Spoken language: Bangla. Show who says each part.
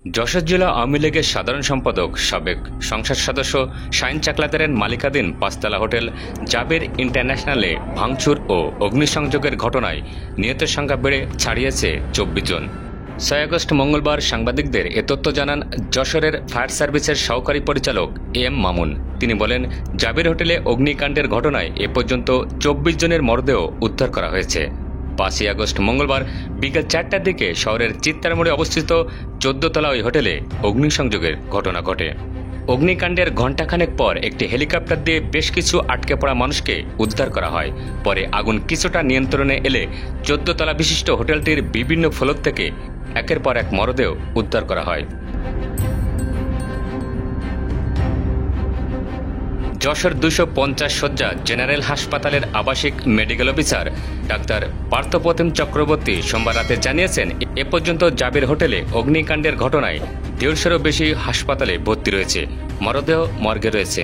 Speaker 1: যশোর জেলা আওয়ামী লীগের সাধারণ সম্পাদক সাবেক সংসদ সদস্য শাহিন চাকলাদারের মালিকাধীন পাঁচতলা হোটেল জাবের ইন্টারন্যাশনালে ভাঙচুর ও অগ্নিসংযোগের ঘটনায় নিহতের সংখ্যা বেড়ে ছাড়িয়েছে 24 জন। 6 আগস্ট মঙ্গলবার সাংবাদিকদের এ তথ্য জানান যশোরের ফায়ার সার্ভিসের সহকারী পরিচালক এম মামুন। তিনি বলেন, জাবের হোটেলে অগ্নিকাণ্ডের ঘটনায় এ পর্যন্ত 24 জনের মরদেহ উদ্ধার করা হয়েছে। 5 আগস্ট মঙ্গলবার বিকেল 4টার দিকে শহরের চিত্তার মোড়ে অবস্থিত 14 তলা ওই হোটেলে অগ্নিসংযোগের ঘটনা ঘটে। অগ্নিকাণ্ডের ঘণ্টাখানেক পর একটি হেলিকপ্টার দিয়ে বেশ কিছু আটকে পড়া মানুষকে উদ্ধার করা হয়। পরে আগুন কিছুটা নিয়ন্ত্রণে এলে 14 তলা বিশিষ্ট হোটেলটির বিভিন্ন ফ্লোর থেকে একের পর এক মরদেহ উদ্ধার করা হয়। যশোর 250 শয্যা জেনারেল হাসপাতালের আবাসিক medical officer doctor Parthapratim Chakraborty সোমবার রাতে জানিয়েছেন, এ পর্যন্ত জাবের হোটেলে অগ্নিকাণ্ডের ঘটনায় 150-এরও বেশি হাসপাতালে ভর্তি রয়েছে, মরদেহ মর্গে রয়েছে।